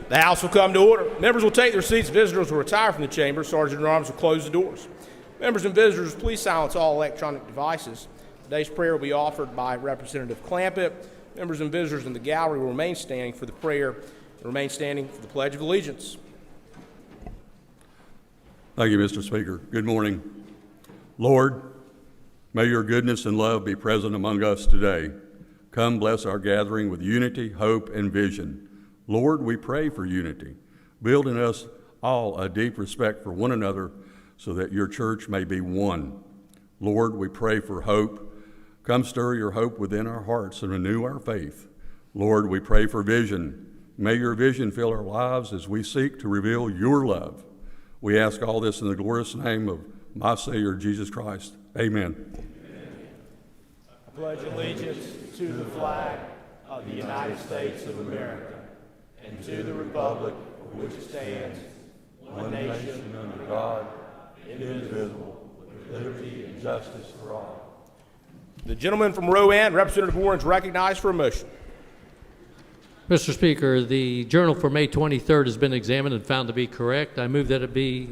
The House will come to order. Members will take their seats. Visitors will retire from the chamber. Sergeant-at-Arms will close the doors. Members and visitors, please silence all electronic devices. Today's prayer will be offered by Representative Clampett. Members and visitors in the gallery will remain standing for the prayer and remain standing for the Pledge of Allegiance. Thank you, Mr. Speaker. Good morning. Lord, may your goodness and love be present among us today. Come bless our gathering with unity, hope, and vision. Lord, we pray for unity. Build in us all a deep respect for one another so that your church may be one. Lord, we pray for hope. Come stir your hope within our hearts and renew our faith. Lord, we pray for vision. May your vision fill our lives as we seek to reveal your love. We ask all this in the glorious name of my Savior, Jesus Christ. Amen. I pledge allegiance to the flag of the United States of America and to the republic for which it stands, one nation under God, indivisible, with liberty and justice for all. The gentleman from row N, Representative Warren, is recognized for a motion. Mr. Speaker, the journal for May 23rd has been examined and found to be correct. I move that it be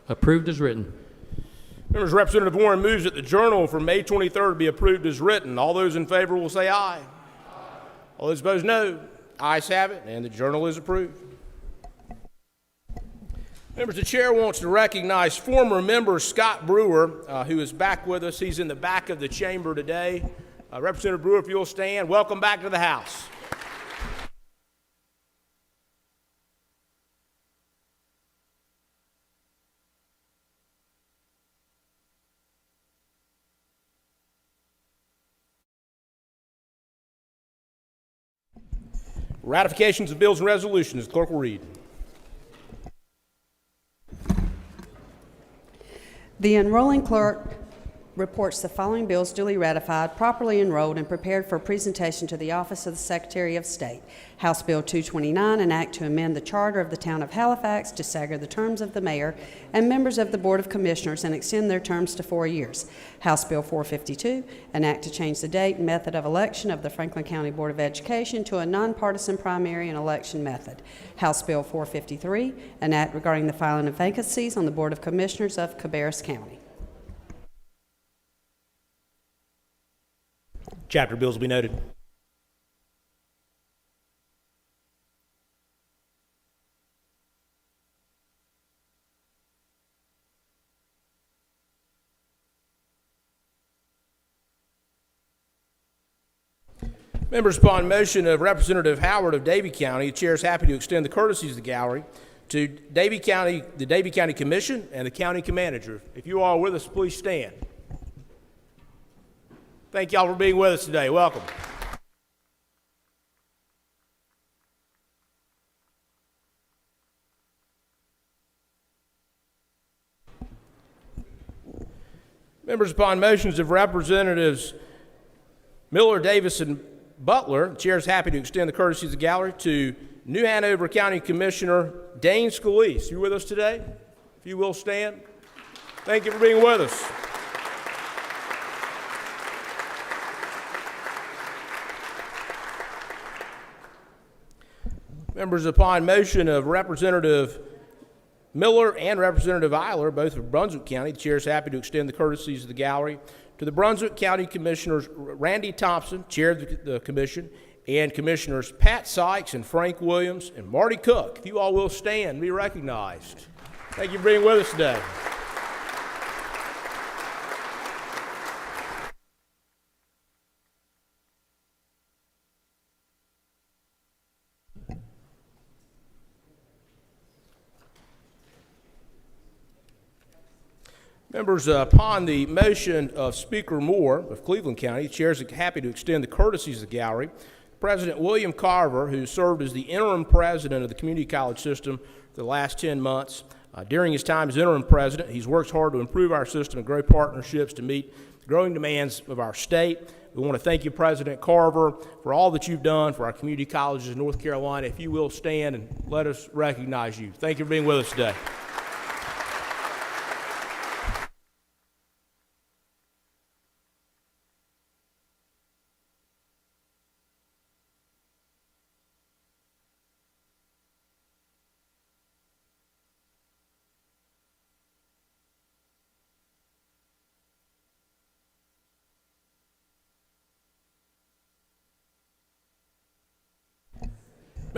approved as written. Members, Representative Warren moves that the journal for May 23rd be approved as written. All those in favor will say aye. All those opposed, no. Ayes have it, and the journal is approved. Members, the chair wants to recognize former member Scott Brewer, who is back with us. He's in the back of the chamber today. Representative Brewer, if you'll stand, welcome back to the House. Ratifications of bills and resolutions. The clerk will read. The enrolling clerk reports the following bills duly ratified, properly enrolled, and prepared for presentation to the Office of the Secretary of State. House Bill 229, an act to amend the charter of the town of Halifax to stagger the terms of the mayor and members of the Board of Commissioners and extend their terms to 4 years. House Bill 452, an act to change the date and method of election of the Franklin County Board of Education to a nonpartisan primary and election method. House Bill 453, an act regarding the filing of vacancies on the Board of Commissioners of Cabarrus County. Chapter bills will be noted. Members, upon motion of Representative Howard of Davie County, the chair is happy to extend the courtesies of the gallery to Davie County, the Davie County Commission, and the county manager. If you are with us, please stand. Thank y'all for being with us today. Welcome. Members, upon motions of Representatives Miller, Davis, and Butler, the chair is happy to extend the courtesies of the gallery to New Hanover County Commissioner Dane Scalise. You with us today? If you will stand. Thank you for being with us. Members, upon motion of Representative Miller and Representative Eiler, both of Brunswick County, the chair is happy to extend the courtesies of the gallery to the Brunswick County Commissioners Randy Thompson, chair of the commission, and Commissioners Pat Sykes and Frank Williams and Marty Cook. If you all will stand and be recognized. Thank you for being with us today. Members, upon the motion of Speaker Moore of Cleveland County, the chair is happy to extend the courtesies of the gallery. President William Carver, who served as the interim president of the community college system for the last 10 months. During his time as interim president, he's worked hard to improve our system and grow partnerships to meet the growing demands of our state. We want to thank you, President Carver, for all that you've done for our community colleges in North Carolina. If you will stand and let us recognize you. Thank you for being with us today.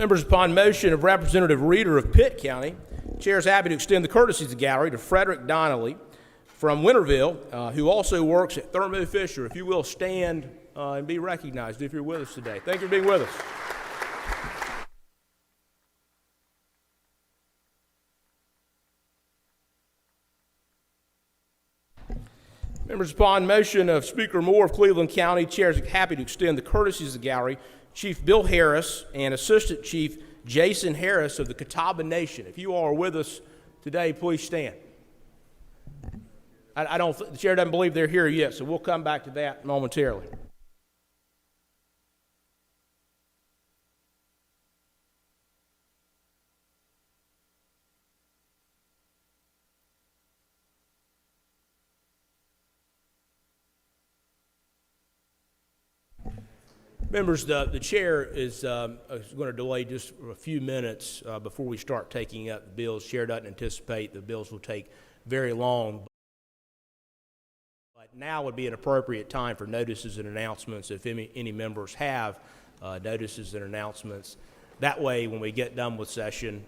Members, upon motion of Representative Reeder of Pitt County, Chair is happy to extend the courtesies of the gallery to Frederick Donnelly from Winterville, who also works at Thermo Fisher. If you will stand and be recognized if you're with us today. Thank you for being with us. Members, upon motion of Speaker Moore of Cleveland County, Chair is happy to extend the courtesies of the gallery, Chief Bill Harris and Assistant Chief Jason Harris of the Catawba Nation. If you all are with us today, please stand. The Chair doesn't believe they're here yet, so we'll come back to that momentarily. Members, the Chair is going to delay just a few minutes before we start taking up the bills. Chair doesn't anticipate the bills will take very long. But now would be an appropriate time for notices and announcements if any members have notices and announcements. That way, when we get done with session,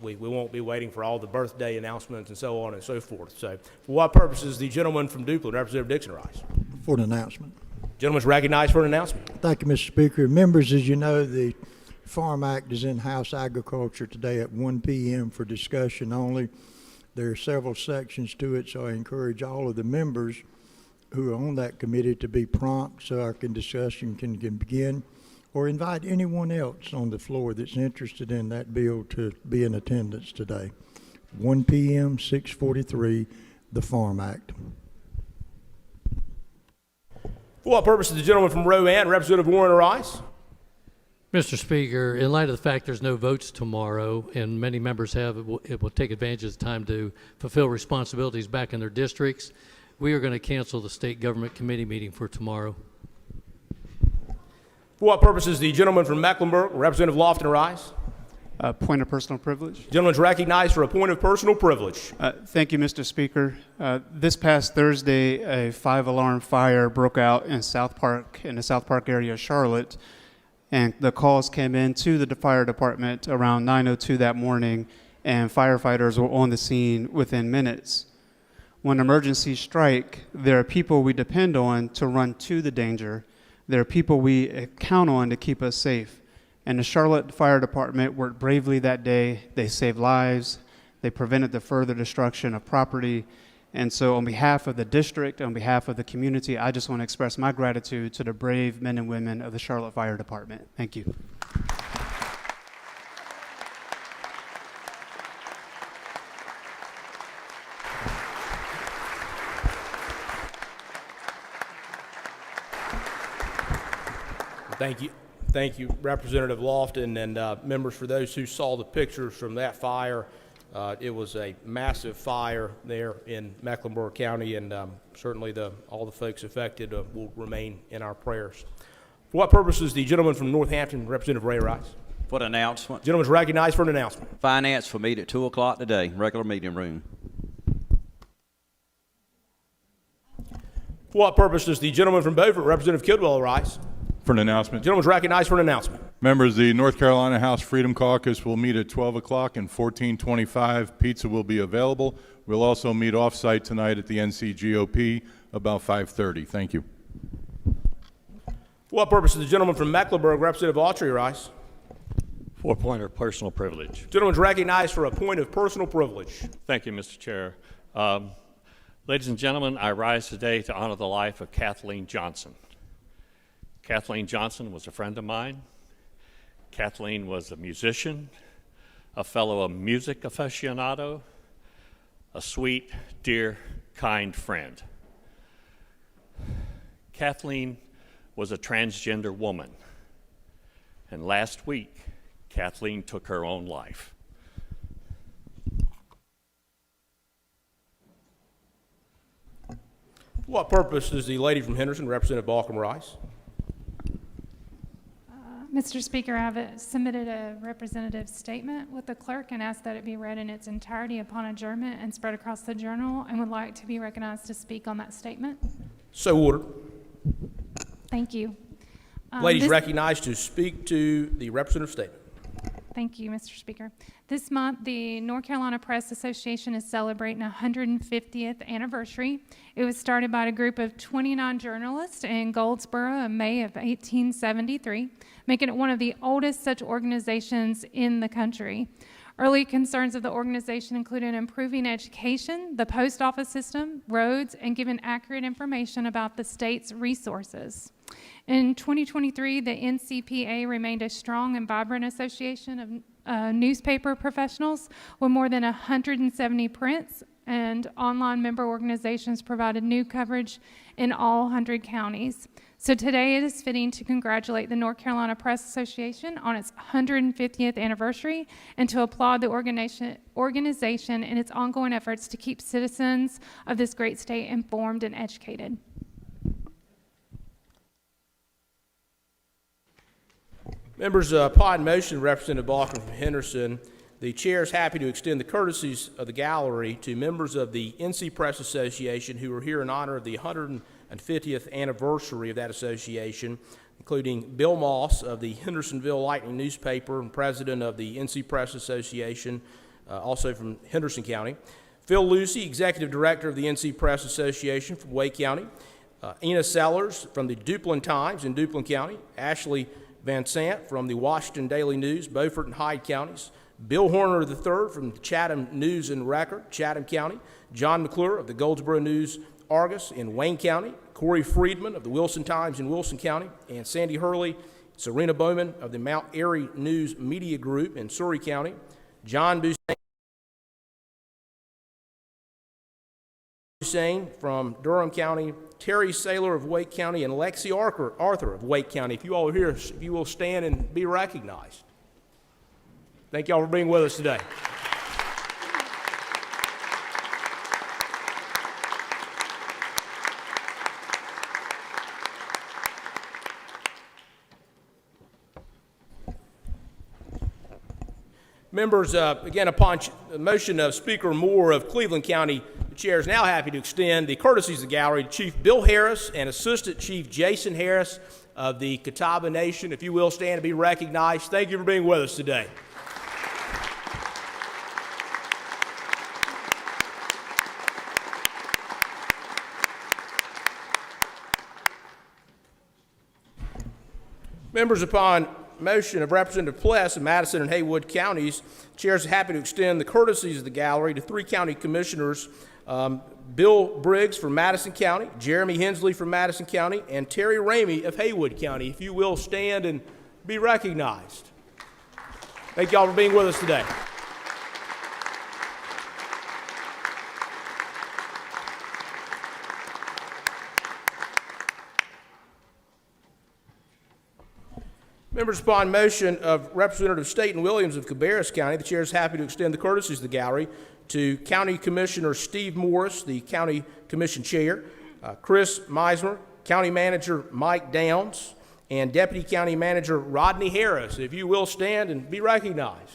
we won't be waiting for all the birthday announcements and so on and so forth. So for what purposes, the gentleman from Duplin, Representative Dixon, rise. For an announcement. Gentleman's recognized for an announcement. Thank you, Mr. Speaker. Members, as you know, the Farm Act is in House Agriculture today at 1 p.m. for discussion only. There are several sections to it, so I encourage all of the members who are on that committee to be prompt so our discussion can begin, or invite anyone else on the floor that's interested in that bill to be in attendance today. 1 p.m., 643, the Farm Act. For what purpose does the gentleman from Rowan, Representative Warren, arise? Mr. Speaker, in light of the fact there's no votes tomorrow, and many members have, it will take advantage of the time to fulfill responsibilities back in their districts, we are going to cancel the State Government Committee meeting for tomorrow. For what purpose does the gentleman from Mecklenburg, Representative Lofton, arise? Point of personal privilege. Gentleman's recognized for a point of personal privilege. Thank you, Mr. Speaker. This past Thursday, a 5-alarm fire broke out in the South Park area of Charlotte, and the calls came in to the fire department around 9:02 that morning, and firefighters were on the scene within minutes. When emergencies strike, there are people we depend on to run to the danger. There are people we count on to keep us safe. And the Charlotte Fire Department worked bravely that day. They saved lives. They prevented the further destruction of property. And so on behalf of the district, on behalf of the community, I just want to express my gratitude to the brave men and women of the Charlotte Fire Department. Thank you. Thank you. Thank you, Representative Lofton, and members, for those who saw the pictures from that fire. It was a massive fire there in Mecklenburg County, and certainly all the folks affected will remain in our prayers. For what purpose does the gentleman from Northampton, Representative Ray, rise? For an announcement. Gentleman's recognized for an announcement. Finance for meet at 2 o'clock today, regular meeting room. For what purpose does the gentleman from Beaufort, Representative Kidwell, rise? For an announcement. Gentleman's recognized for an announcement. Members, the North Carolina House Freedom Caucus will meet at 12 o'clock and 1425. Pizza will be available. We'll also meet off-site tonight at the NCGOP about 5:30. Thank you. For what purpose does the gentleman from Mecklenburg, Representative Autry, rise? For a point of personal privilege. Gentleman's recognized for a point of personal privilege. Thank you, Mr. Chair. Ladies and gentlemen, I rise today to honor the life of Kathleen Johnson. Kathleen Johnson was a friend of mine. Kathleen was a musician, a fellow music aficionado, a sweet, dear, kind friend. Kathleen was a transgender woman, and last week, Kathleen took her own life. For what purpose does the lady from Henderson, Representative Balcom, rise? Mr. Speaker, I have submitted a representative statement with the clerk and asked that it be read in its entirety upon adjournment and spread across the journal, and would like to be recognized to speak on that statement. So ordered. Thank you. Ladies recognized to speak to the representative statement. Thank you, Mr. Speaker. This month, the North Carolina Press Association is celebrating 150th anniversary. It was started by a group of 29 journalists in Goldsboro in May of 1873, making it one of the oldest such organizations in the country. Early concerns of the organization included improving education, the post office system, roads, and giving accurate information about the state's resources. In 2023, the NCPA remained a strong and vibrant association of newspaper professionals with more than 170 prints, and online member organizations provided new coverage in all 100 counties. So today it is fitting to congratulate the North Carolina Press Association on its 150th anniversary and to applaud the organization in its ongoing efforts to keep citizens of this great state informed and educated. Members, upon motion, Representative Balkin from Henderson, the chair is happy to extend the courtesies of the gallery to members of the NC Press Association who are here in honor of the 150th anniversary of that association, including Bill Moss of the Hendersonville Lightning newspaper and president of the NC Press Association, also from Henderson County, Phil Lucy, executive director of the NC Press Association from Wake County, Ina Sellers from the Duplin Times in Duplin County, Ashley Van Sant from the Washington Daily News, Beaufort and Hyde counties, Bill Horner III from the Chatham News and Record, Chatham County, John McClure of the Goldsboro News Argus in Wayne County, Corey Friedman of the Wilson Times in Wilson County, and Sandy Hurley, Serena Bowman of the Mount Airy News Media Group in Surrey County, John Busane from Durham County, Terry Saylor of Wake County, and Lexi Arthur of Wake County. If you all are here, if you will stand and be recognized. Thank you all for being with us today. Members, again, upon the motion of Speaker Moore of Cleveland County, the chair is now happy to extend the courtesies of the gallery to Chief Bill Harris and Assistant Chief Jason Harris of the Catawba Nation. If you will stand and be recognized. Thank you for being with us today. Members, upon motion of Representative Pless of Madison and Haywood counties, the chair is happy to extend the courtesies of the gallery to 3 county commissioners, Bill Briggs from Madison County, Jeremy Hensley from Madison County, and Terry Ramey of Haywood County. If you will stand and be recognized. Thank you all for being with us today. Members, upon motion of Representative Staten Williams of Cabarrus County, the chair is happy to extend the courtesies of the gallery to County Commissioner Steve Morris, the County Commission Chair, Chris Meisner, County Manager Mike Downs, and Deputy County Manager Rodney Harris. If you will stand and be recognized.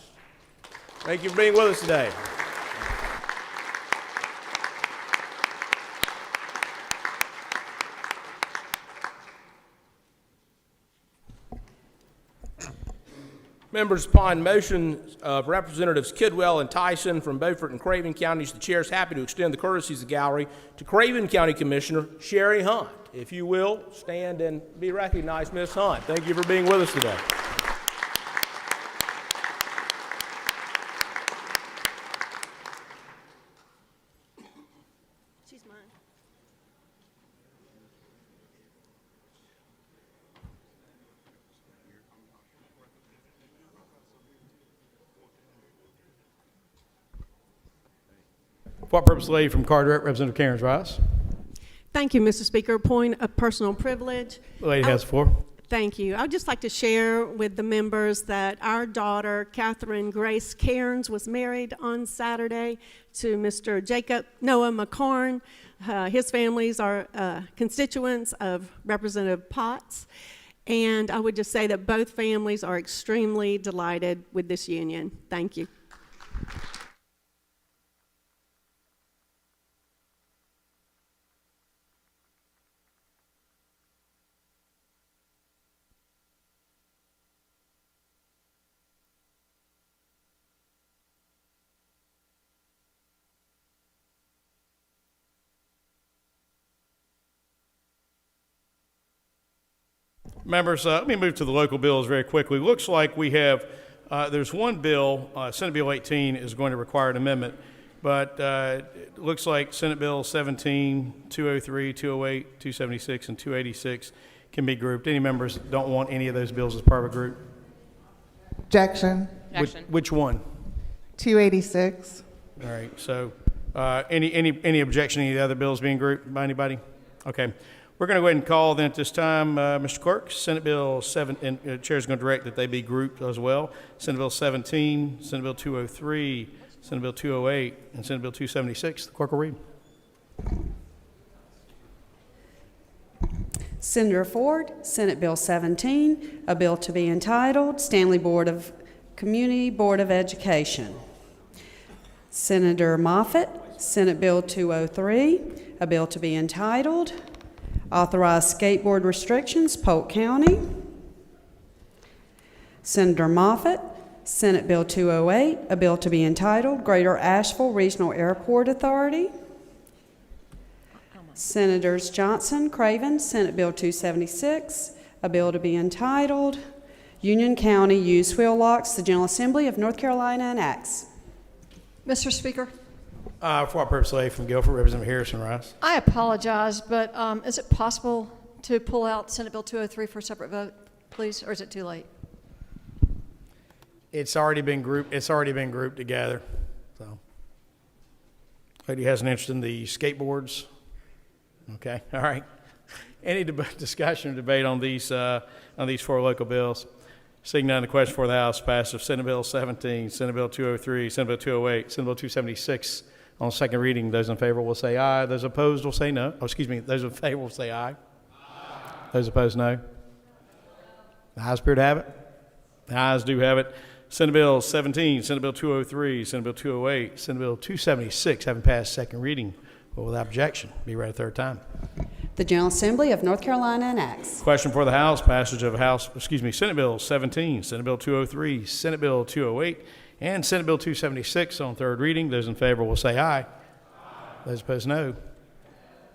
Thank you for being with us today. Members, upon motion of Representatives Kidwell and Tyson from Beaufort and Craven counties, the chair is happy to extend the courtesies of the gallery to Craven County Commissioner Sherry Hunt. If you will, stand and be recognized, Ms. Hunt. Thank you for being with us today. She's mine. For what purpose, lady from Carteret, Representative Cairns Rice. Thank you, Mr. Speaker. Point of personal privilege. The lady has the floor. Thank you. I would just like to share with the members that our daughter, Catherine Grace Cairns, was married on Saturday to Mr. Jacob Noah McCorn. His families are constituents of Representative Potts. And I would just say that both families are extremely delighted with this union. Thank you. Members, let me move to the local bills very quickly. Looks like we have, there's one bill, Senate Bill 18 is going to require an amendment, but it looks like Senate Bill 17, 203, 208, 276, and 286 can be grouped. Any members don't want any of those bills as part of a group? Objection. Which one? 286. All right, so any objection to any of the other bills being grouped by anybody? Okay. We're going to go ahead and call then at this time, Mr. Clerk, Senate Bill 7, and the Chair is going to direct that they be grouped as well. Senate Bill 17, Senate Bill 203, Senate Bill 208, and Senate Bill 276. The clerk will read. Senator Ford, Senate Bill 17, a bill to be entitled Stanley Community Board of Education. Senator Moffitt, Senate Bill 203, a bill to be entitled Authorize Skateboard Restrictions, Polk County. Senator Moffitt, Senate Bill 208, a bill to be entitled Greater Asheville Regional Airport Authority. Senators Johnson, Craven, Senate Bill 276, a bill to be entitled Union County Use Wheel Locks, the General Assembly of North Carolina enacts. Mr. Speaker, For what purpose, lady from Guilford, Representative Harrison Rice. I apologize, but is it possible to pull out Senate Bill 203 for a separate vote, please, or is it too late? It's already been grouped. It's already been grouped together. So, lady has an interest in the skateboards. Okay, all right. Any discussion or debate on these four local bills? Seeing none, the question for the House passed of Senate Bill 17, Senate Bill 203, Senate Bill 208, Senate Bill 276 on second reading. Those in favor will say aye. Those opposed will say no. Oh, excuse me. Those in favor will say aye. Those opposed, no. The ayes appear to have it. The ayes do have it. Senate Bill 17, Senate Bill 203, Senate Bill 208, Senate Bill 276 having passed second reading will without objection be read a third time. The General Assembly of North Carolina enacts. Question for the House, passage of Senate Bill 17, Senate Bill 203, Senate Bill 208, and Senate Bill 276 on third reading. Those in favor will say aye. Those opposed, no.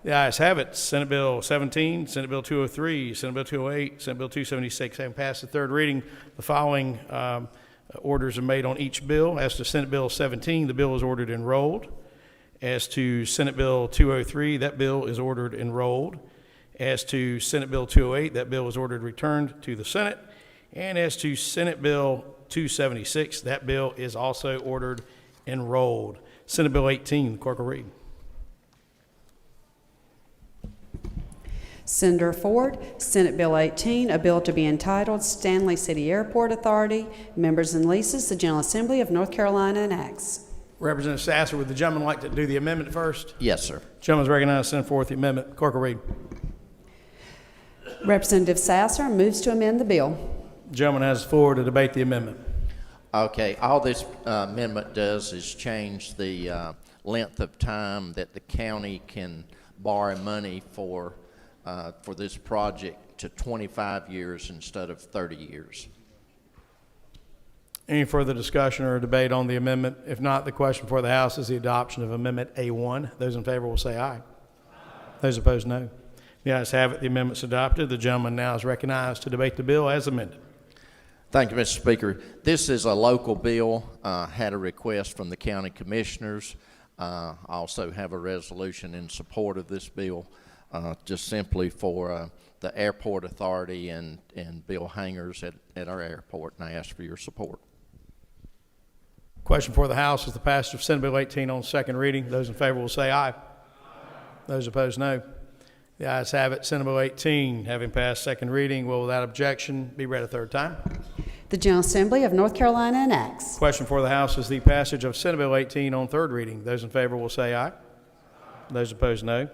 The ayes have it. Senate Bill 17, Senate Bill 203, Senate Bill 208, Senate Bill 276 having passed the third reading. The following orders are made on each bill. As to Senate Bill 17, the bill is ordered enrolled. As to Senate Bill 203, that bill is ordered enrolled. As to Senate Bill 208, that bill is ordered returned to the Senate. And as to Senate Bill 276, that bill is also ordered enrolled. Senate Bill 18, the clerk will read. Senator Ford, Senate Bill 18, a bill to be entitled Stanley City Airport Authority, Members and Leases, the General Assembly of North Carolina enacts. Representative Sasser, would the gentleman like to do the amendment first? Yes, sir. Gentleman's recognized to send forth the amendment. Clerk will read. Representative Sasser moves to amend the bill. Gentleman has the floor to debate the amendment. Okay, all this amendment does is change the length of time that the county can borrow money for this project to 25 years instead of 30 years. Any further discussion or debate on the amendment? If not, the question for the House is the adoption of Amendment A1. Those in favor will say aye. Those opposed, no. The ayes have it. The amendment's adopted. The gentleman now is recognized to debate the bill as amended. Thank you, Mr. Speaker. This is a local bill. Had a request from the county commissioners. I also have a resolution in support of this bill, just simply for the airport authority and bill hangers at our airport, and I ask for your support. Question for the House is the passage of Senate Bill 18 on second reading. Those in favor will say aye. Those opposed, no. The ayes have it. Senate Bill 18, having passed second reading, will without objection be read a third time. The General Assembly of North Carolina enacts. Question for the House is the passage of Senate Bill 18 on third reading. Those in favor will say aye. Those opposed, no.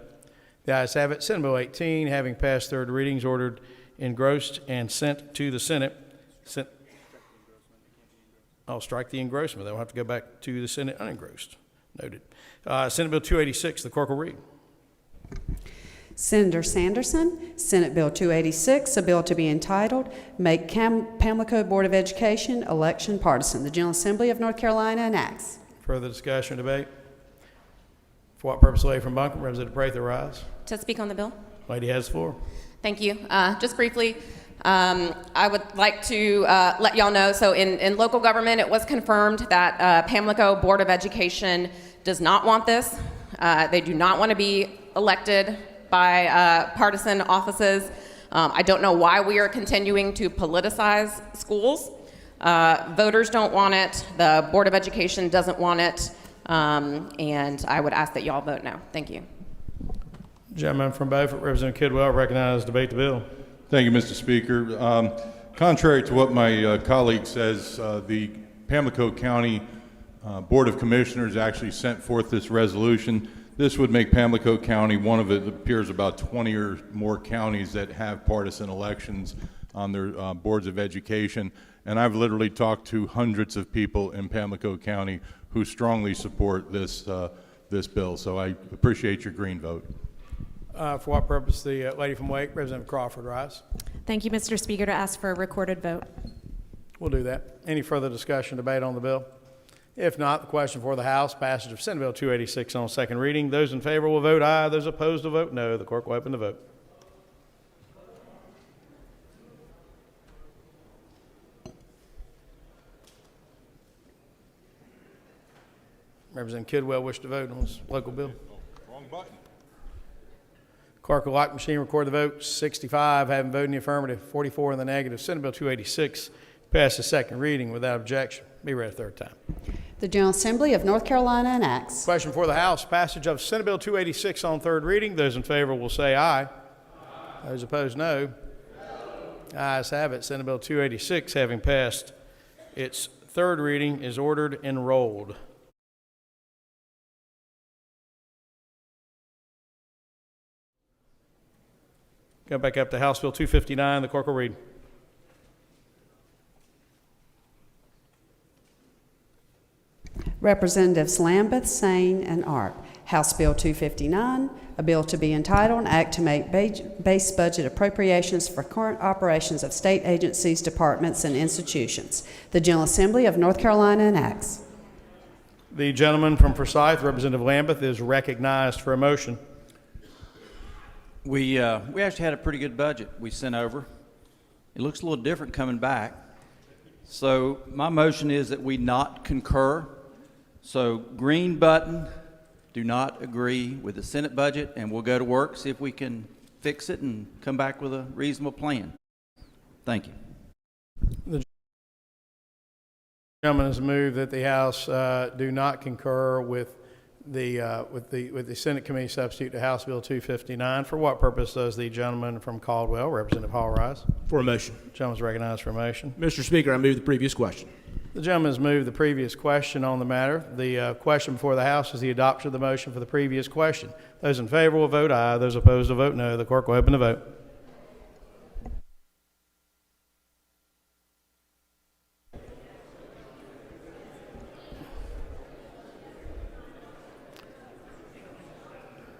The ayes have it. Senate Bill 18, having passed third reading, is ordered engrossed and sent to the Senate. I'll strike the engrossment. They'll have to go back to the Senate unengrossed. Noted. Senate Bill 286, the clerk will read. Senator Sanderson, Senate Bill 286, a bill to be entitled Make Pamlico Board of Education Election Partisan. The General Assembly of North Carolina enacts. Further discussion or debate? For what purpose, lady from Buncombe? Representative Prather, rise. To speak on the bill. Lady has the floor. Thank you. Just briefly, I would like to let y'all know, so in local government, it was confirmed that Pamlico Board of Education does not want this. They do not want to be elected by partisan offices. I don't know why we are continuing to politicize schools. Voters don't want it. The Board of Education doesn't want it. And I would ask that y'all vote no. Thank you. Gentleman from Beaufort, Representative Kidwell, recognized. Debate the bill. Thank you, Mr. Speaker. Contrary to what my colleague says, the Pamlico County Board of Commissioners actually sent forth this resolution. This would make Pamlico County one of, it appears, about 20 or more counties that have partisan elections on their boards of education. And I've literally talked to hundreds of people in Pamlico County who strongly support this, this bill. So I appreciate your green vote. For what purpose? The lady from Wake, Representative Crawford, rise. Thank you, Mr. Speaker, to ask for a recorded vote. We'll do that. Any further discussion, debate on the bill? If not, the question for the House, passage of Senate Bill 286 on second reading. Those in favor will vote aye. Those opposed will vote no. The clerk will open the vote. Representative Kidwell wished to vote on this local bill. Wrong button. Clerk will lock the machine, record the vote. 65 having voted in the affirmative, 44 in the negative. Senate Bill 286 passes second reading without objection. Be read a third time. The General Assembly of North Carolina enacts. Question for the House, passage of Senate Bill 286 on third reading. Those in favor will say aye. Those opposed, no. Ayes have it. Senate Bill 286, having passed its third reading, is ordered and rolled. Go back up to House Bill 259. The clerk will read. Representatives Lambeth, Sane, and Art. House Bill 259, a bill to be entitled, an act to make base budget appropriations for current operations of state agencies, departments, and institutions. The General Assembly of North Carolina enacts. The gentleman from Forsyth, Representative Lambeth, is recognized for a motion. We actually had a pretty good budget we sent over. It looks a little different coming back. So my motion is that we not concur. So green button, do not agree with the Senate budget, and we'll go to work, see if we can fix it and come back with a reasonable plan. Thank you. The gentleman has moved that the House do not concur with the Senate Committee substitute to House Bill 259. For what purpose does the gentleman from Caldwell, Representative Hall, rise? For a motion. The gentleman is recognized for a motion. Mr. Speaker, I move the previous question. The gentleman has moved the previous question on the matter. The question before the House is the adoption of the motion for the previous question. Those in favor will vote aye. Those opposed will vote no. The clerk will open the vote.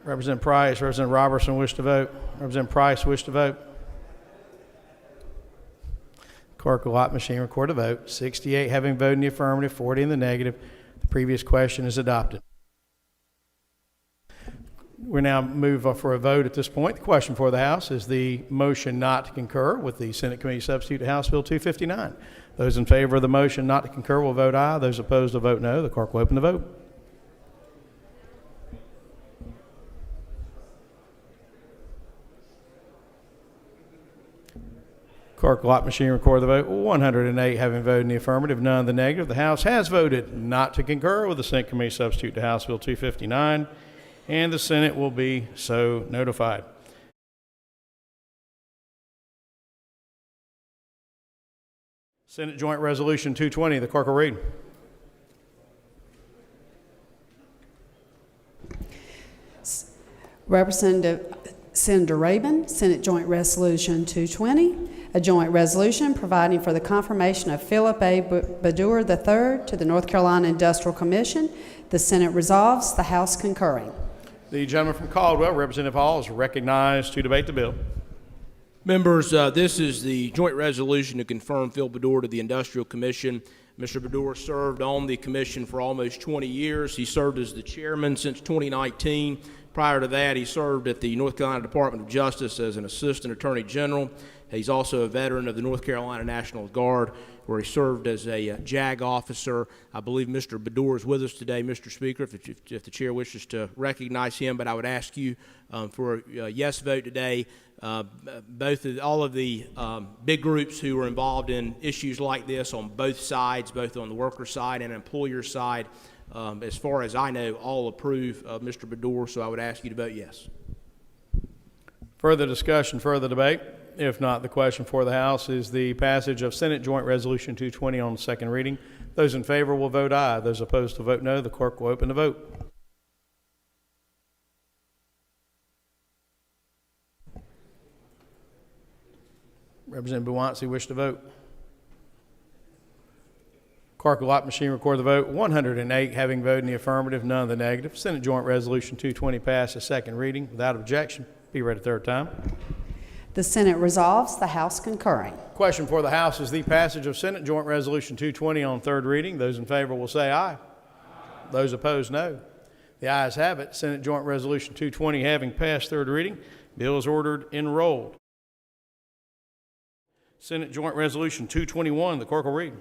Representative Price, Representative Robertson wish to vote. Representative Price wish to vote. Clerk will lock machine, record a vote. 68 having voted in the affirmative, 40 in the negative. The previous question is adopted. We now move for a vote at this point. The question for the House is the motion not to concur with the Senate Committee substitute to House Bill 259. Those in favor of the motion not to concur will vote aye. Those opposed will vote no. The clerk will open the vote. Clerk lock machine, record the vote. 108 having voted in the affirmative, none in the negative. The House has voted not to concur with the Senate Committee substitute to House Bill 259, and the Senate will be so notified. Senate Joint Resolution 220, the clerk will read. Representative Senator Rabin, Senate Joint Resolution 220, a joint resolution providing for the confirmation of Philip A. Badur III to the North Carolina Industrial Commission. The Senate resolves, the House concurring. The gentleman from Caldwell, Representative Hall, is recognized to debate the bill. Members, this is the joint resolution to confirm Phil Badur to the Industrial Commission. Mr. Badur served on the commission for almost 20 years. He served as the chairman since 2019. Prior to that, he served at the North Carolina Department of Justice as an assistant attorney general, He's also a veteran of the North Carolina National Guard, where he served as a JAG officer. I believe Mr. Baddour is with us today, Mr. Speaker, if the chair wishes to recognize him. But I would ask you for a yes vote today. All of the big groups who are involved in issues like this on both sides, both on the worker side and employer side, as far as I know, all approve of Mr. Baddour, so I would ask you to vote yes. Further discussion, further debate? If not, the question for the House is the passage of Senate Joint Resolution 220 on second reading. Those in favor will vote aye. Those opposed will vote no. The clerk will open the vote. Representative Buwansi wish to vote. Clerk will lock machine record the vote. 108 having voted in the affirmative, none in the negative. Senate Joint Resolution 220 passes second reading without objection. Be read a third time. The Senate resolves, the House concurring. Question for the House is the passage of Senate Joint Resolution 220 on third reading. Those in favor will say aye. Those opposed, no. The ayes have it. Senate Joint Resolution 220 having passed third reading, bill is ordered enrolled. Senate Joint Resolution 221, the clerk will read.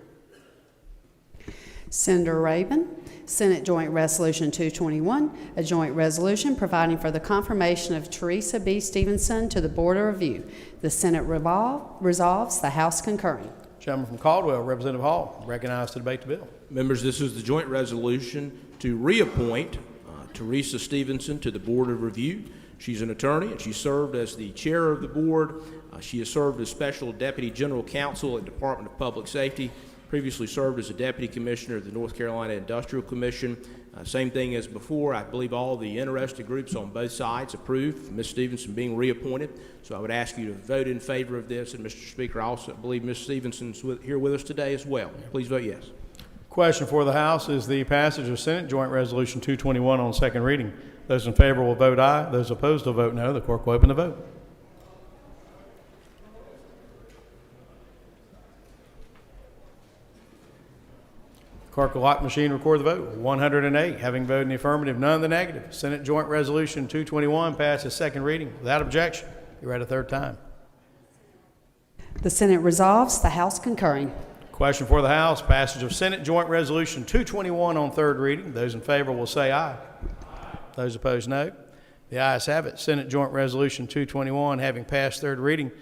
Senator Rabin, Senate Joint Resolution 221, a joint resolution providing for the confirmation of Teresa B. Stevenson to the Board of Review. The Senate resolves, the House concurring. Gentleman from Caldwell, Representative Hall, recognized to debate the bill. Members, this is the joint resolution to reappoint Teresa Stevenson to the Board of Review. She's an attorney, and she served as the chair of the board. She has served as Special Deputy General Counsel at the Department of Public Safety, previously served as a Deputy Commissioner of the North Carolina Industrial Commission. Same thing as before. I believe all the interested groups on both sides approved Ms. Stevenson being reappointed. So I would ask you to vote in favor of this. And Mr. Speaker, I also believe Ms. Stevenson's here with us today as well. Please vote yes. Question for the House is the passage of Senate Joint Resolution 221 on second reading. Those in favor will vote aye. Those opposed will vote no. The clerk will open the vote. Clerk will lock machine record the vote. 108 having voted in the affirmative, none in the negative. Senate Joint Resolution 221 passes second reading without objection. Be read a third time. The Senate resolves, the House concurring. Question for the House, passage of Senate Joint Resolution 221 on third reading. Those in favor will say aye. Those opposed, no. The ayes have it. Senate Joint Resolution 221 having passed third reading,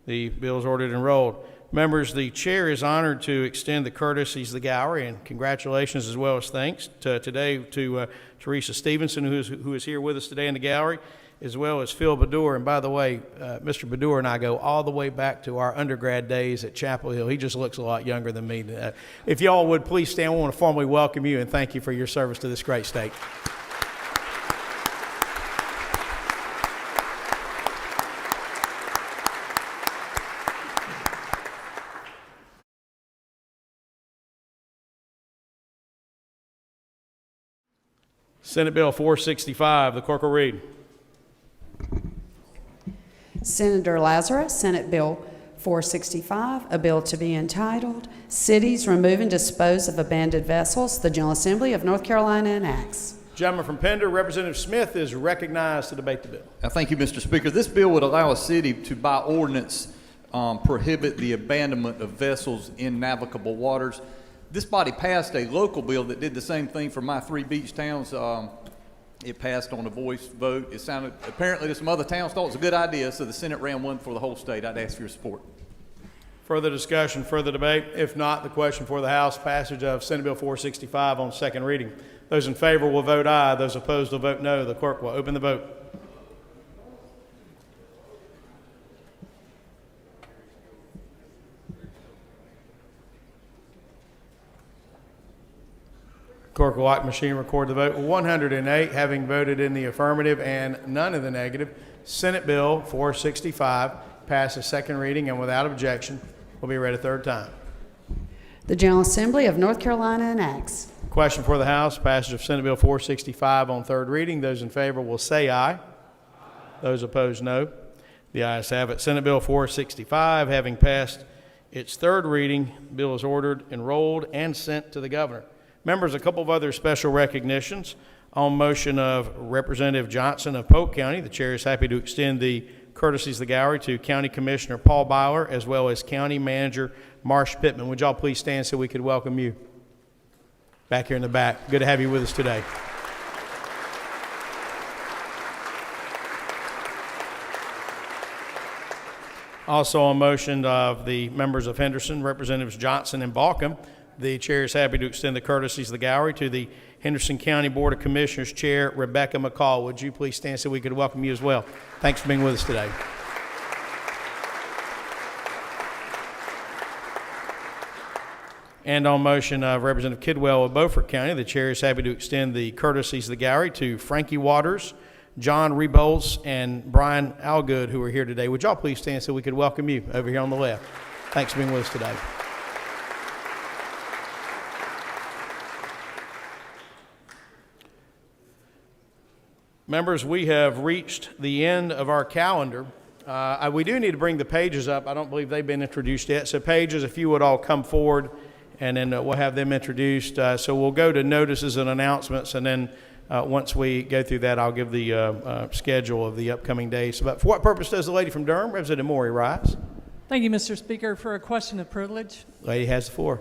the bill is ordered enrolled. Members, the chair is honored to extend the courtesies of the gallery and congratulations as well as thanks today to Teresa Stevenson, who is here with us today in the gallery, as well as Phil Baddour. And by the way, Mr. Baddour and I go all the way back to our undergrad days at Chapel Hill. He just looks a lot younger than me. If y'all would please stand, I want to formally welcome you and thank you for your service to this great state. Senate Bill 465, the clerk will read. Senator Lazarus, Senate Bill 465, a bill to be entitled, Cities Remove and Dispose of Abandoned Vessels, the General Assembly of North Carolina enacts. Gentleman from Pender, Representative Smith is recognized to debate the bill. Thank you, Mr. Speaker. This bill would allow a city to, by ordinance, prohibit the abandonment of vessels in navigable waters. This body passed a local bill that did the same thing for my three beach towns. It passed on a voice vote. It sounded, apparently to some other towns thought it was a good idea, so the Senate ran one for the whole state. I'd ask for your support. Further discussion, further debate? If not, the question for the House, passage of Senate Bill 465 on second reading. Those in favor will vote aye. Those opposed will vote no. The clerk will open the vote. Clerk will lock machine record the vote. 108 having voted in the affirmative and none in the negative. Senate Bill 465 passes second reading and without objection will be read a third time. The General Assembly of North Carolina enacts. Question for the House, passage of Senate Bill 465 on third reading. Those in favor will say aye. Those opposed, no. The ayes have it. Senate Bill 465 having passed its third reading, bill is ordered, enrolled, and sent to the governor. Members, a couple of other special recognitions. On motion of Representative Johnson of Polk County, the chair is happy to extend the courtesies of the gallery to County Commissioner Paul Byler as well as County Manager Marsh Pittman. Would y'all please stand so we could welcome you back here in the back. Good to have you with us today. Also on motion of the members of Henderson, Representatives Johnson and Balcom, the chair is happy to extend the courtesies of the gallery to the Henderson County Board of Commissioners Chair, Rebecca McCall. Would you please stand so we could welcome you as well? Thanks for being with us today. And on motion of Representative Kidwell of Beaufort County, the chair is happy to extend the courtesies of the gallery to Frankie Waters, John Rebolz, and Brian Algood, who are here today. Would y'all please stand so we could welcome you over here on the left? Thanks for being with us today. Members, we have reached the end of our calendar. We do need to bring the pages up. I don't believe they've been introduced yet. So pages, if you would all come forward, and then we'll have them introduced. So we'll go to notices and announcements, and then once we go through that, I'll give the schedule of the upcoming days. But for what purpose does the lady from Durham, Representative Maury, rise? Thank you, Mr. Speaker, for a question of privilege. Lady has the floor.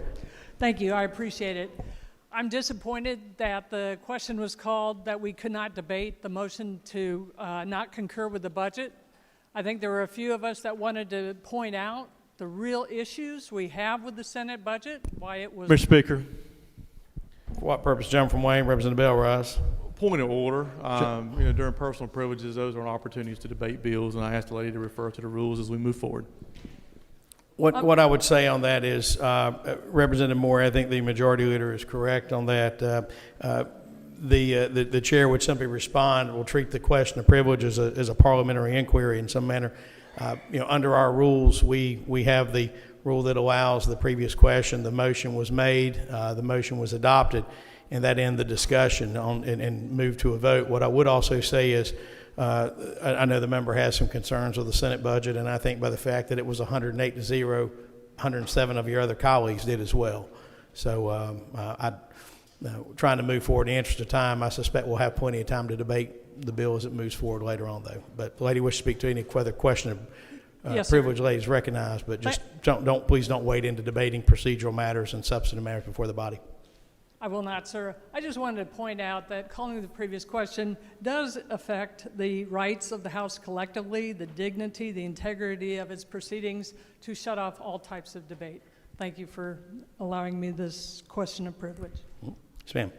Thank you. I appreciate it. I'm disappointed that the question was called that we could not debate the motion to not concur with the budget. I think there were a few of us that wanted to point out the real issues we have with the Senate budget, why it was... Mr. Speaker. For what purpose? John from Wayne, Representative Bell, rise. Point of order. During personal privileges, those are opportunities to debate bills, and I asked the lady to refer to the rules as we move forward. What I would say on that is, Representative Moore, I think the majority leader is correct on that. The chair would simply respond. We'll treat the question of privilege as a parliamentary inquiry in some manner. Under our rules, we have the rule that allows the previous question. The motion was made, the motion was adopted, and that ended the discussion and moved to a vote. What I would also say is, I know the member has some concerns with the Senate budget, and I think by the fact that it was 108-0, 107 of your other colleagues did as well. So trying to move forward in the interest of time, I suspect we'll have plenty of time to debate the bill as it moves forward later on, though. But the lady wishes to speak to any further question of Yes, privilege, ladies recognized, but just please don't wade into debating procedural matters and substantive matters before the body. I will not, sir. I just wanted to point out that calling the previous question does affect the rights of the House collectively, the dignity, the integrity of its proceedings, to shut off all types of debate. Thank you for allowing me this question of privilege. Yes, ma'am.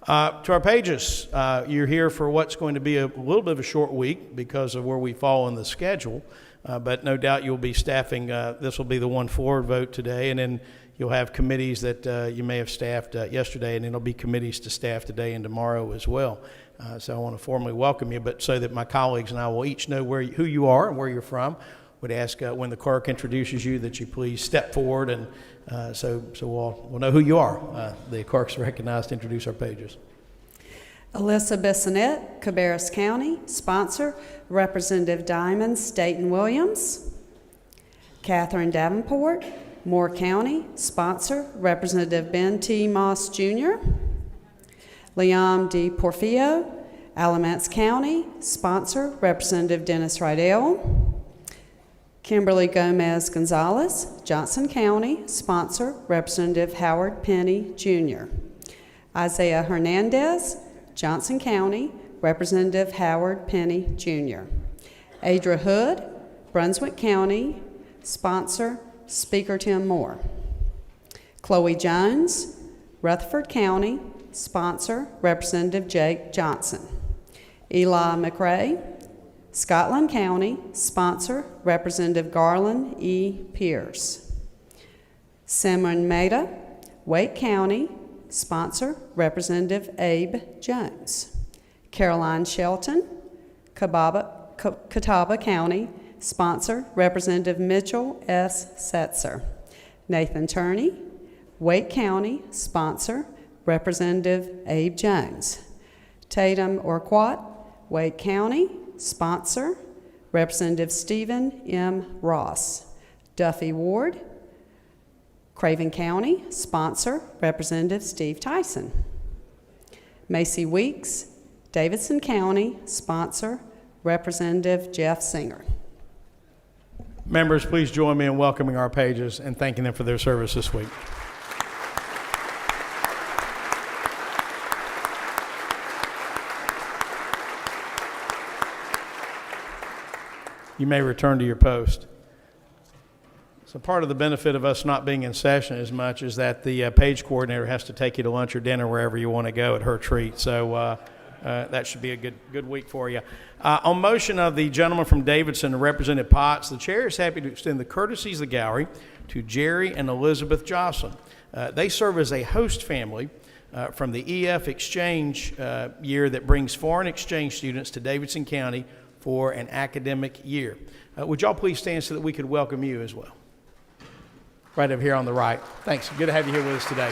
To our pages, you're here for what's going to be a little bit of a short week because of where we fall in the schedule, but no doubt you'll be staffing. This will be the one forward vote today, and then you'll have committees that you may have staffed yesterday, and then there'll be committees to staff today and tomorrow as well. So I want to formally welcome you, but so that my colleagues and I will each know who you are and where you're from, would ask when the clerk introduces you that you please step forward, and so we'll know who you are. The clerk's recognized to introduce our pages. Alyssa Bissonette, Cabarrus County. Sponsor, Representative Diamond, Staten Williams. Catherine Davenport, Moore County. Sponsor, Representative Ben T. Moss Jr. Liam D. Porfio, Alamance County. Sponsor, Representative Dennis Rydell. Kimberly Gomez Gonzalez, Johnson County. Sponsor, Representative Howard Penny Jr. Isaiah Hernandez, Johnson County. Representative Howard Penny Jr. Adra Hood, Brunswick County. Sponsor, Speaker Tim Moore. Chloe Jones, Rutherford County. Sponsor, Representative Jake Johnson. Eli McRae, Scotland County. Sponsor, Representative Garland E. Pierce. Simon Maida, Wake County. Sponsor, Representative Abe Jones. Caroline Shelton, Catawba County. Sponsor, Representative Mitchell S. Setzer. Nathan Turney, Wake County. Sponsor, Representative Abe Jones. Tatum Orquat, Wake County. Sponsor, Representative Stephen M. Ross. Duffy Ward, Craven County. Sponsor, Representative Steve Tyson. Macy Weeks, Davidson County. Sponsor, Representative Jeff Singer. Members, please join me in welcoming our pages and thanking them for their service this week. You may return to your post. So part of the benefit of us not being in session as much is that the page coordinator has to take you to lunch or dinner wherever you want to go at her treat. So that should be a good week for you. On motion of the gentleman from Davidson and Representative Potts, the chair is happy to extend the courtesies of the gallery to Jerry and Elizabeth Jocelyn. They serve as a host family from the EF exchange year that brings foreign exchange students to Davidson County for an academic year. Would y'all please stand so that we could welcome you as well? Right over here on the right. Thanks. Good to have you here with us today.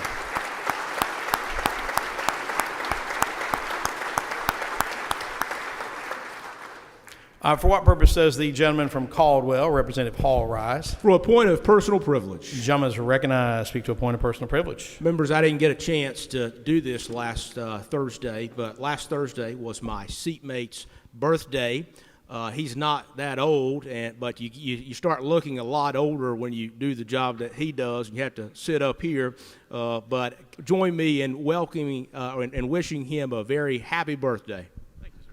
For what purpose does the gentleman from Caldwell, Representative Hall, rise? For a point of personal privilege. The gentleman is recognized to speak to a point of personal privilege. Members, I didn't get a chance to do this last Thursday, but last Thursday was my seatmate's birthday. He's not that old, but you start looking a lot older when you do the job that he does, and you have to sit up here. But join me in welcoming and wishing him a very happy birthday. Thank you, sir.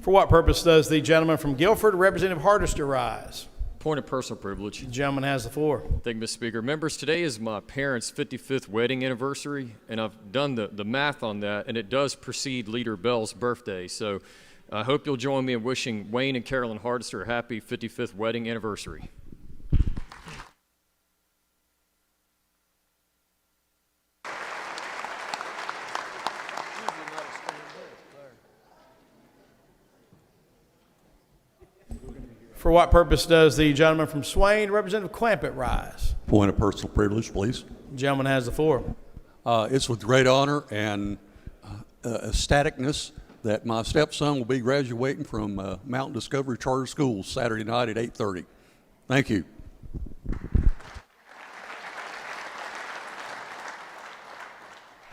For what purpose does the gentleman from Guilford, Representative Hardister, rise? Point of personal privilege. The gentleman has the floor. Thank you, Mr. Speaker. Members, today is my parents' 55th wedding anniversary, and I've done the math on that, and it does precede Leader Bell's birthday. So I hope you'll join me in wishing Wayne and Carolyn Hardister a happy 55th wedding anniversary. For what purpose does the gentleman from Swain, Representative Clampett, rise? Point of personal privilege, please. The gentleman has the floor. It's with great honor and ecstaticness that my stepson will be graduating from Mountain Discovery Charter School Saturday night at 8:30. Thank you.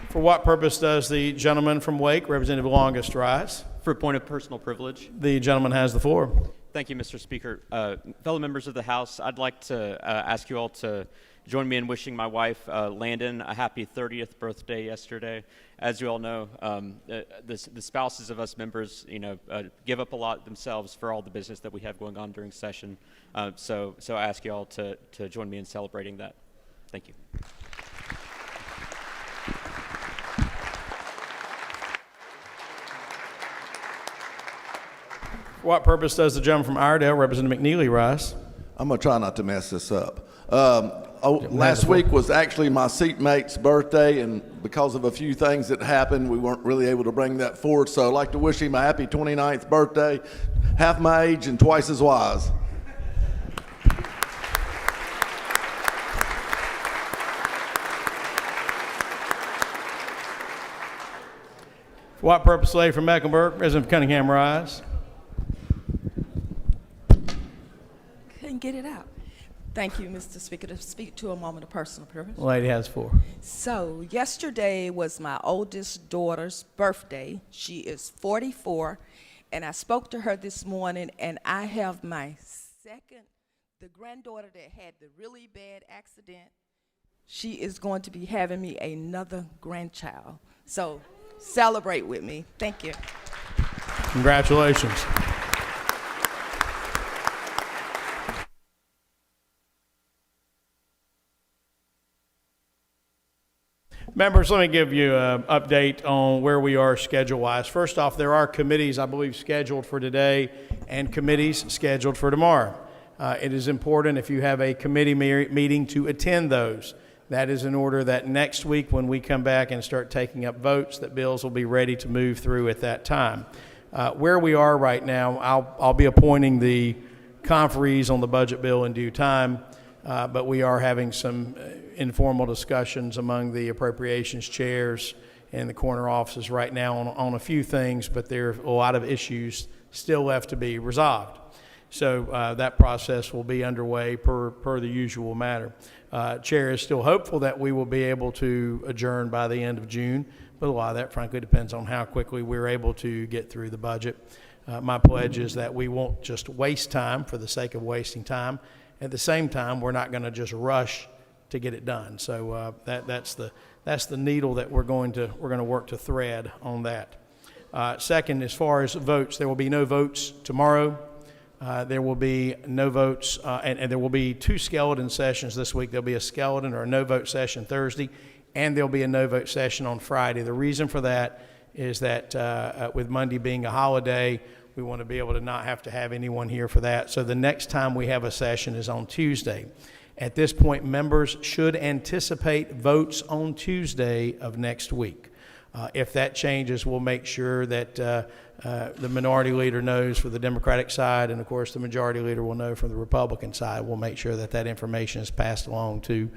For what purpose does the gentleman from Wake, Representative Longest, rise? For a point of personal privilege. The gentleman has the floor. Thank you, Mr. Speaker. Fellow members of the House, I'd like to ask you all to join me in wishing my wife, Landon, a happy 30th birthday yesterday. As you all know, the spouses of us members, give up a lot themselves for all the business that we have going on during session. So I ask you all to join me in celebrating that. Thank you. For what purpose does the gentleman from Iredell, Representative McNeely, rise? I'm going to try not to mess this up. Last week was actually my seatmate's birthday, and because of a few things that happened, we weren't really able to bring that forward. So I'd like to wish him a happy 29th birthday, half my age and twice as wise. For what purpose, lady from Mecklenburg, Representative Cunningham, rise? Couldn't get it out. Thank you, Mr. Speaker. To speak to a moment of personal privilege. The lady has four. So yesterday was my oldest daughter's birthday. She is 44, and I spoke to her this morning, and I have my the granddaughter that had the really bad accident. She is going to be having me another grandchild. So celebrate with me. Thank you. Congratulations. Members, let me give you an update on where we are schedule-wise. First off, there are committees, I believe, scheduled for today and committees scheduled for tomorrow. It is important if you have a committee meeting to attend those. That is in order that next week when we come back and start taking up votes, that bills will be ready to move through at that time. Where we are right now, I'll be appointing the conferees on the budget bill in due time. But we are having some informal discussions among the appropriations chairs and the corner offices right now on a few things, but there are a lot of issues still left to be resolved. So that process will be underway per the usual matter. Chair is still hopeful that we will be able to adjourn by the end of June, but a lot of that frankly depends on how quickly we're able to get through the budget. My pledge is that we won't just waste time for the sake of wasting time. At the same time, we're not going to just rush to get it done. So that's the needle that we're going to work to thread on that. Second, as far as votes, there will be no votes tomorrow. There will be no votes, and there will be 2 skeleton sessions this week. There'll be a skeleton or a no vote session Thursday, and there'll be a no vote session on Friday. The reason for that is that with Monday being a holiday, we want to be able to not have to have anyone here for that. So the next time we have a session is on Tuesday. At this point, members should anticipate votes on Tuesday of next week. If that changes, we'll make sure that the minority leader knows for the Democratic side, and of course the majority leader will know from the Republican side. We'll make sure that that information is passed along to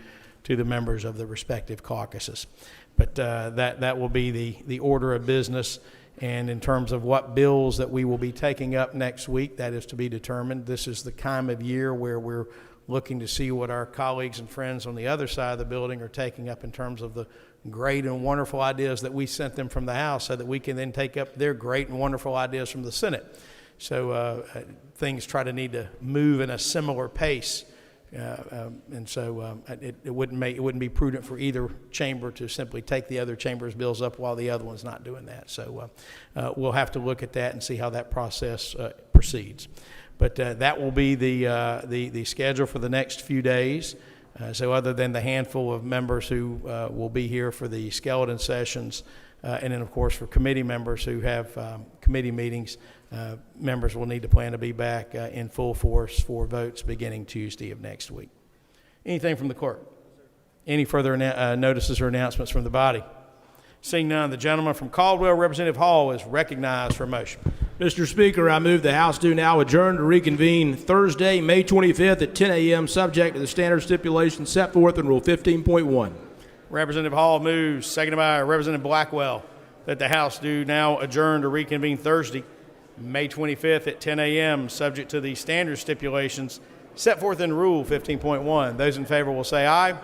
the members of the respective caucuses. But that will be the order of business. And in terms of what bills that we will be taking up next week, that is to be determined. This is the time of year where we're looking to see what our colleagues and friends on the other side of the building are taking up in terms of the great and wonderful ideas that we sent them from the House, so that we can then take up their great and wonderful ideas from the Senate. So things try to need to move in a similar pace. And so it wouldn't be prudent for either chamber to simply take the other chamber's bills up while the other one's not doing that. So we'll have to look at that and see how that process proceeds. But that will be the schedule for the next few days. So other than the handful of members who will be here for the skeleton sessions, and then of course for committee members who have committee meetings, members will need to plan to be back in full force for votes beginning Tuesday of next week. Anything from the clerk? Any further notices or announcements from the body? Seeing none, the gentleman from Caldwell, Representative Hall, is recognized for a motion. Mr. Speaker, I move the House do now adjourn to reconvene Thursday, May 25th at 10 a.m. subject to the standard stipulations set forth in Rule 15.1. Representative Hall moves, seconded by Representative Blackwell, that the House do now adjourn to reconvene Thursday, May 25th at 10 a.m. subject to the standard stipulations set forth in Rule 15.1. Those in favor will say aye.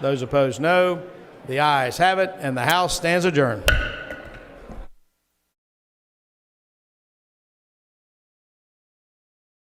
Those opposed, no. The ayes have it, and the House stands adjourned.